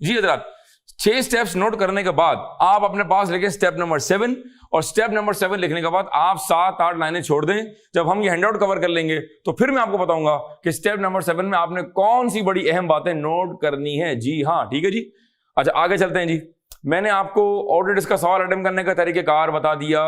जी हजरात, 6 steps note करने के बाद आप अपने पास लिखे स्टेप नंबर 7, और स्टेप नंबर 7 लिखने के बाद आप 7-8 लाइनें छोड़ दें। जब हम ये हैंडआउट कवर कर लेंगे तो फिर मैं आपको बताऊंगा कि स्टेप नंबर 7 में आपने कौन सी बड़ी अहम बातें नोट करनी है। जी हाँ, ठीक है जी। अच्छा, आगे चलते हैं जी। मैंने आपको ऑडिट रिस्क का सवाल अटेम्प्ट करने का तरीकेकार बता दिया।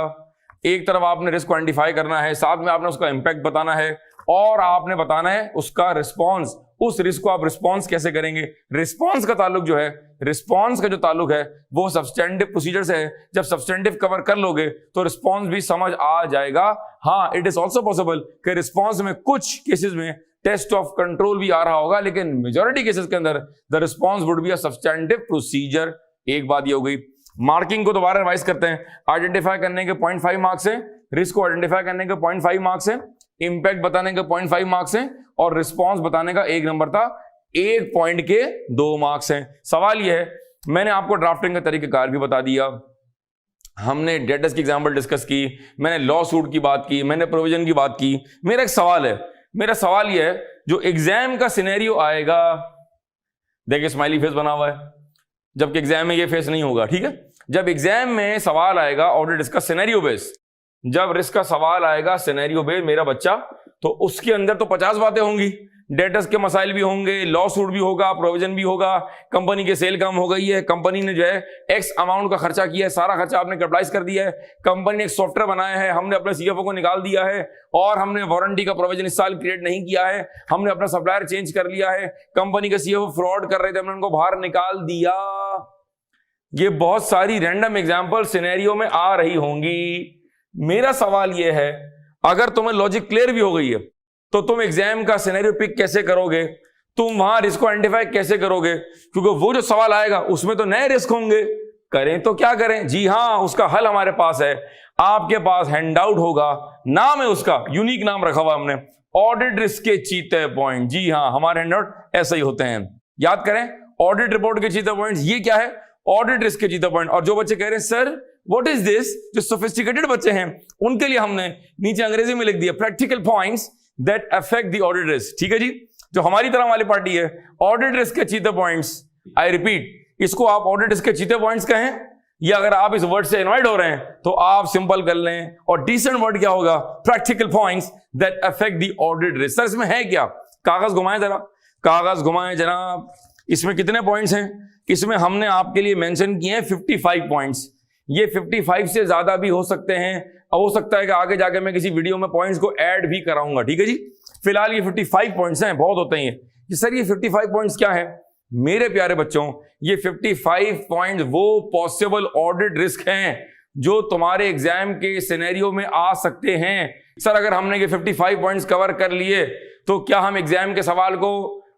एक तरफ आपने रिस्क को आइडेंटिफाई करना है, साथ में आपने उसका इंपैक्ट बताना है, और आपने बताना है उसका रिस्पॉन्स। उस रिस्क को आप रिस्पॉन्स कैसे करेंगे। रिस्पॉन्स का ताल्लुक जो है, रिस्पॉन्स का जो ताल्लुक है वो सब्सटेंटिव प्रोसीजर से है। जब सब्सटेंटिव कवर कर लोगे तो रिस्पॉन्स भी समझ आ जाएगा। हाँ, इट इज ऑल्सो पॉसिबल कि रिस्पॉन्स में कुछ केसेस में टेस्ट ऑफ कंट्रोल भी आ रहा होगा, लेकिन मेजॉरिटी केसेस के अंदर the response would be a substantive procedure. एक बात ये हो गई। मार्किंग को दोबारा रिवाइज करते हैं। आइडेंटिफाई करने के 0.5 मार्क्स है, रिस्क को आइडेंटिफाई करने के 0.5 मार्क्स है, इंपैक्ट बताने के 0.5 मार्क्स हैं, और रिस्पॉन्स बताने का 1 नंबर था। 1 पॉइंट के 2 मार्क्स हैं। सवाल यह है, मैंने आपको ड्राफ्टिंग का तरीकेकार भी बता दिया, हमने डेटर्स की एग्जांपल डिस्कस की, मैंने लॉ सूट की बात की, मैंने प्रोविजन की बात की। मेरा एक सवाल है, मेरा सवाल यह है, जो एग्जाम का सिनेरियो आएगा, देखिए स्माइली फेस बना हुआ है, जबकि एग्जाम में ये फेस नहीं होगा, ठीक है। जब एग्जाम में सवाल आएगा ऑडिट रिस्क का सिनेरियो बेस, जब रिस्क का सवाल आएगा सिनेरियो बेस मेरा बच्चा, तो उसके अंदर तो 50 बातें होंगी। डेटर्स के मसाइल भी होंगे, लॉ सूट भी होगा, प्रोविजन भी होगा, कंपनी के सेल कम हो गई है, कंपनी ने जो है एक्स अमाउंट का खर्चा किया है, सारा खर्चा आपने कैपिटलाइज कर दिया है, कंपनी ने एक सॉफ्टवेयर बनाया है, हमने अपने सीएफओ को निकाल दिया है, और हमने वारंटी का प्रोविजन इस साल क्रिएट नहीं किया है, हमने अपना सप्लायर चेंज कर लिया है, कंपनी के सीएफओ फ्रॉड कर रहे थे, हमने उनको बाहर निकाल दिया। ये बहुत सारी रैंडम एग्जाम्पल सिनेरियो में आ रही होंगी। मेरा सवाल यह है, अगर तुम्हें लॉजिक क्लियर भी हो गई है तो तुम एग्जाम का सिनेरियो पिक कैसे करोगे, तुम वहां रिस्क को आइडेंटिफाई कैसे करोगे, क्योंकि वो जो सवाल आएगा उसमें तो नए रिस्क होंगे। करें तो क्या करें। जी हां, उसका हल हमारे पास है। आपके पास हैंडआउट होगा, नाम है उसका, यूनिक नाम रखा हुआ हमने, ऑडिट रिस्क के चीते पॉइंट। जी हां, हमारे हैंडआउट ऐसे ही होते हैं। याद करें, ऑडिट रिपोर्ट के चीते पॉइंट ये क्या है, ऑडिट रिस्क के चीते पॉइंट। और जो बच्चे कह रहे हैं सर व्हाट इज दिस, जो सोफिस्टिकेटेड बच्चे हैं उनके लिए हमने नीचे अंग्रेजी में लिख दिया practical points that affect the audit risk. ठीक है जी, जो हमारी तरह वाली पार्टी है, ऑडिट रिस्क के चीते पॉइंट्स। आई रिपीट, इसको आप ऑडिट रिस्क के चीते पॉइंट्स कहें, या अगर आप इस वर्ड से इन्वाइट हो रहे हैं तो आप सिंपल कर लें, और डिसेंट वर्ड क्या होगा, practical points that affect the audit risk. Sir इसमें है क्या, कागज घुमाएं जरा, कागज घुमाएं जनाब। इसमें कितने पॉइंट्स हैं, इसमें हमने आपके लिए मेंशन किए हैं 55 पॉइंट्स। ये 55 से ज्यादा भी हो सकते हैं, हो सकता है कि आगे जाके मैं किसी वीडियो में पॉइंट्स को ऐड भी कराऊंगा। ठीक है जी, फिलहाल ये 55 पॉइंट्स हैं, बहुत होते हैं ये। सर ये 55 पॉइंट्स क्या है मेरे प्यारे बच्चों, ये 55 पॉइंट्स वो पॉसिबल ऑडिट रिस्क हैं जो तुम्हारे एग्जाम के सिनेरियो में आ सकते हैं। सर अगर हमने ये 55 पॉइंट्स कवर कर लिए तो क्या हम एग्जाम के सवाल को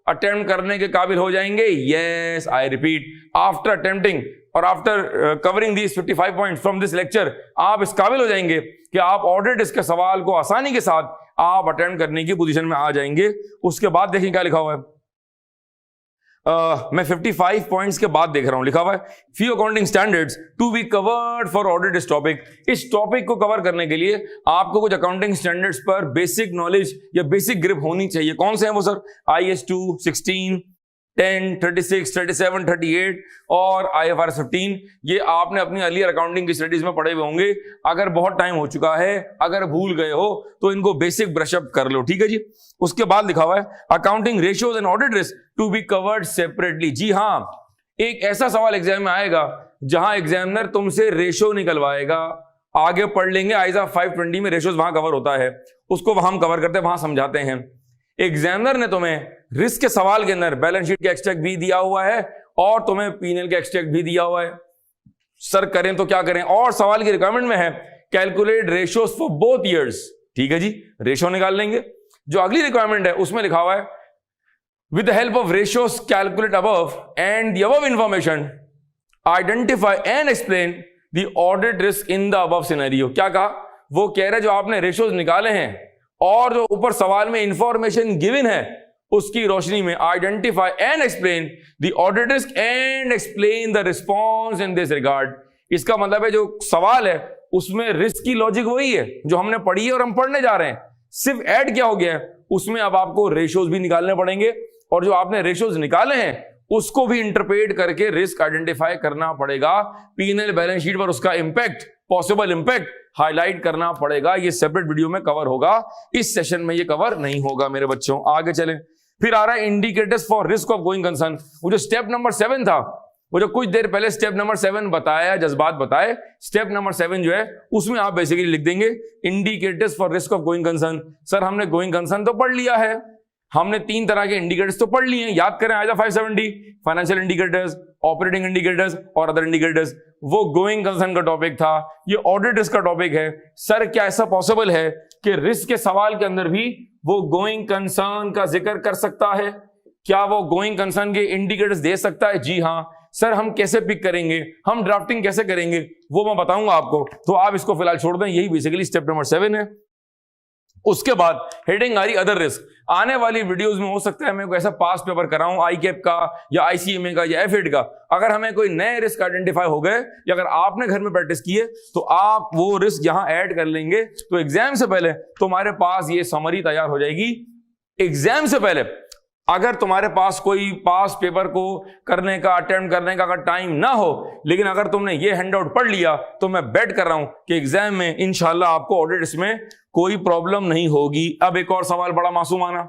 अटेम्प्ट करने के काबिल हो जाएंगे? Yes, I repeat, after attempting और after covering these 55 points from this lecture, आप इस काबिल हो जाएंगे कि आप ऑडिट इसके सवाल को आसानी के साथ आप अटेम्प्ट करने की पोजीशन में आ जाएंगे। उसके बाद देखें क्या लिखा हुआ है। मैं 55 पॉइंट्स के बाद देख रहा हूं, लिखा हुआ है few accounting standards to be covered for audit इस टॉपिक। इस टॉपिक को कवर करने के लिए आपको कुछ अकाउंटिंग स्टैंडर्ड्स पर बेसिक नॉलेज या बेसिक ग्रिप होनी चाहिए। कौन से हैं वो सर? IS 2, 16, 10, 36, 37, 38 और IFRS 15। ये आपने अपनी अर्लियर अकाउंटिंग की स्टडीज में पढ़े हुए होंगे। अगर बहुत टाइम हो चुका है, अगर भूल गए हो तो इनको बेसिक ब्रशअप कर लो। ठीक है जी। उसके बाद लिखा हुआ है accounting ratios and audit risk to be covered separately. जी हां, एक ऐसा सवाल एग्जाम में आएगा जहां एग्जामिनर तुमसे रेशियो निकलवाएगा। आगे पढ़ लेंगे, आइजा 520 में रेशियोज वहां कवर होता है, उसको हम कवर करते हैं, वहां समझाते हैं। एग्जामिनर ने तुम्हें रिस्क के सवाल के अंदर बैलेंस शीट के एक्सट्रैक्ट भी दिया हुआ है और तुम्हें P&L के एक्सट्रैक्ट भी दिया हुआ है। सर करें तो क्या करें? और सवाल की रिक्वायरमेंट में है calculate ratios for both years. ठीक है जी, रेशियो निकाल लेंगे। जो अगली रिक्वायरमेंट है उसमें लिखा हुआ है with the help of ratios calculate above and the above information identify and explain the audit risk in the above scenario. क्या कहा? वो कह रहे जो आपने रेशियोज निकाले हैं और जो ऊपर सवाल में इंफॉर्मेशन गिवन है उसकी रोशनी में identify and explain the audit risk and explain the response in this regard. इसका मतलब है जो सवाल है उसमें रिस्क की लॉजिक वही है जो हमने पढ़ी है और हम पढ़ने जा रहे हैं, सिर्फ ऐड क्या हो गया है उसमें अब आपको रेशियोज भी निकालने पड़ेंगे और जो आपने रेशियोज निकाले हैं उसको भी इंटरप्रेट करके रिस्क आइडेंटिफाई करना पड़ेगा। P&L बैलेंस शीट पर उसका इंपैक्ट, पॉसिबल इंपैक्ट हाईलाइट करना पड़ेगा। ये सेपरेट वीडियो में कवर होगा, इस सेशन में ये कवर नहीं होगा मेरे बच्चों। आगे चलें। फिर आ रहा है indicators for risk of going concern. वो जो स्टेप नंबर 7 था, वो जो कुछ देर पहले स्टेप नंबर 7 बताया, जज्बात बताए, स्टेप नंबर 7 जो है उसमें आप बेसिकली लिख देंगे indicators for risk of going concern. Sir हमने गोइंग कंसर्न तो पढ़ लिया है, हमने 3 तरह के इंडिकेटर्स तो पढ़ लिए हैं, याद करें आजा 570, फाइनेंशियल इंडिकेटर्स, ऑपरेटिंग इंडिकेटर्स और अदर इंडिकेटर्स। वो गोइंग कंसर्न का टॉपिक था, ये ऑडिट रिस्क का टॉपिक है। सर क्या ऐसा पॉसिबल है कि रिस्क के सवाल के अंदर भी वो गोइंग कंसर्न का जिक्र कर सकता है? क्या वो गोइंग कंसर्न के इंडिकेटर्स दे सकता है? जी हाँ। सर हम कैसे पिक करेंगे, हम ड्राफ्टिंग कैसे करेंगे, वो मैं बताऊंगा आपको, तो आप इसको फिलहाल छोड़ दें। यही बेसिकली स्टेप नंबर 7 है। उसके बाद हेडिंग आ रही अदर रिस्क। आने वाली वीडियोस में हो सकता है मैं कोई ऐसा पास पेपर कराऊं ICAP का या ICMA का या FED का, अगर हमें कोई नए रिस्क आइडेंटिफाई हो गए या अगर आपने घर में प्रैक्टिस की है तो आप वो रिस्क यहां ऐड कर लेंगे, तो एग्जाम से पहले तुम्हारे पास ये समरी तैयार हो जाएगी। एग्जाम से पहले अगर तुम्हारे पास कोई पास पेपर को करने का, अटेम्प्ट करने का अगर टाइम ना हो, लेकिन अगर तुमने ये हैंडआउट पढ़ लिया, तो मैं बेट कर रहा हूं कि एग्जाम में इंशाल्लाह आपको ऑडिट इसमें कोई प्रॉब्लम नहीं होगी। अब एक और सवाल बड़ा मासूमाना,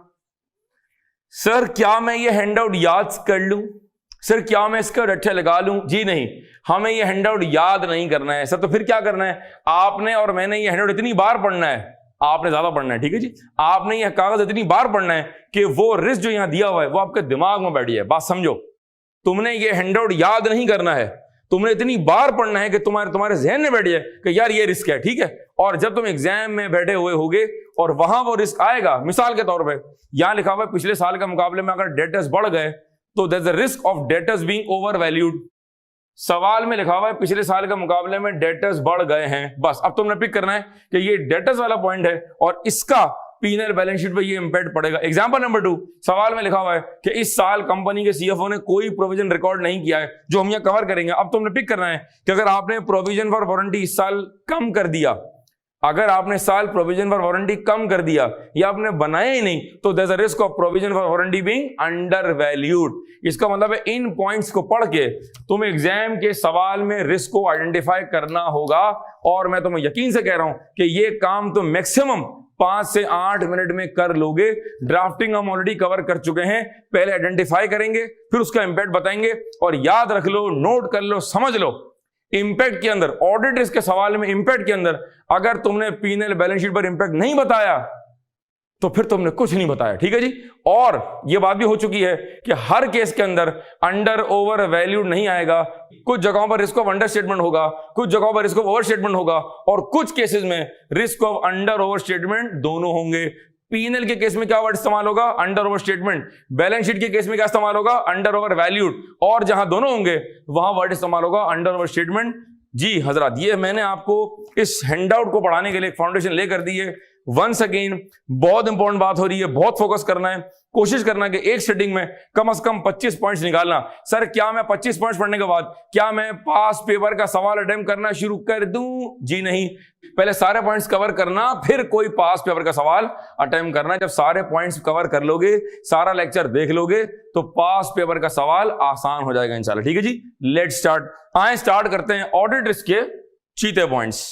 सर क्या मैं ये हैंडआउट याद कर लूं? सर क्या मैं इसका रट्ठे लगा लूं? जी नहीं, हमें ये हैंडआउट याद नहीं करना है। सर तो फिर क्या करना है? आपने और मैंने ये हैंडआउट इतनी बार पढ़ना है, आपने ज्यादा पढ़ना है, ठीक है जी। आपने यह कागज इतनी बार पढ़ना है कि वो रिस्क जो यहां दिया हुआ है वो आपके दिमाग में बैठ जाए। बात समझो, तुमने ये हैंडआउट याद नहीं करना है, तुमने इतनी बार पढ़ना है कि तुम्हारे जहन में बैठ जाए कि यार ये रिस्क है, ठीक है। और जब तुम एग्जाम में बैठे हुए होगे और वहां वो रिस्क आएगा, मिसाल के तौर पे यहां लिखा हुआ है पिछले साल के मुकाबले में अगर डेटर्स बढ़ गए तो there is a risk of debtors being overvalued. सवाल में लिखा हुआ है पिछले साल के मुकाबले में डेटर्स बढ़ गए हैं। बस अब तुमने पिक करना है कि ये डेटर्स वाला पॉइंट है और इसका P&L बैलेंस शीट पे ये इंपैक्ट पड़ेगा। एग्जांपल नंबर 2, सवाल में लिखा हुआ है कि इस साल कंपनी के CFO ने कोई प्रोविजन रिकॉर्ड नहीं किया है, जो हम यहाँ कवर करेंगे। अब तुमने पिक करना है कि अगर आपने प्रोविजन फॉर वारंटी इस साल कम कर दिया, अगर आपने साल प्रोविजन फॉर वारंटी कम कर दिया या आपने बनाया ही नहीं, तो there is a risk of provision for warranty being undervalued. इसका मतलब है इन पॉइंट्स को पढ़ के तुम एग्जाम के सवाल में रिस्क को आइडेंटिफाई करना होगा। और मैं तुम्हें यकीन से कह रहा हूं कि ये काम तो मैक्सिमम 5 से 8 मिनट में कर लोगे। ड्राफ्टिंग हम ऑलरेडी कवर कर चुके हैं, पहले आइडेंटिफाई करेंगे, फिर उसका इंपैक्ट बताएंगे। और याद रख लो, नोट कर लो, समझ लो, इंपैक्ट के अंदर, ऑडिट रिस्क के सवाल में इंपैक्ट के अंदर अगर तुमने P&L बैलेंस शीट पर इंपैक्ट नहीं बताया तो फिर तुमने कुछ नहीं बताया, ठीक है जी। और यह बात भी हो चुकी है कि हर केस के अंदर अंडर ओवर वैल्यूड नहीं आएगा। कुछ जगहों पर रिस्क ऑफ अंडर स्टेटमेंट होगा, कुछ जगहों पर रिस्क ऑफ ओवर स्टेटमेंट होगा और कुछ केसेस में risk of under over statement दोनों होंगे। P&L के केस में क्या वर्ड इस्तेमाल होगा? Under over statement. Balance sheet के केस में क्या इस्तेमाल होगा? Under over valued. और जहां दोनों होंगे वहां वर्ड इस्तेमाल होगा अंडर ओवर स्टेटमेंट। जी हजरात, ये मैंने आपको इस हैंडआउट को पढ़ाने के लिए फाउंडेशन लेकर दी है। वंस अगेन बहुत इंपॉर्टेंट बात हो रही है, बहुत फोकस करना है, कोशिश करना कि एक सेटिंग में कम से कम 25 पॉइंट्स निकालना। सर क्या मैं 25 पॉइंट्स पढ़ने के बाद क्या मैं पास पेपर का सवाल अटेम्प्ट करना शुरू कर दूं? जी नहीं, पहले सारे पॉइंट्स कवर करना, फिर कोई पास पेपर का सवाल अटेम्प्ट करना। जब सारे पॉइंट्स कवर कर लोगे, सारा लेक्चर देख लोगे, तो पास पेपर का सवाल आसान हो जाएगा इंशाल्लाह, ठीक है जी। Let's start. आए स्टार्ट करते हैं ऑडिट रिस्क के चीते पॉइंट्स।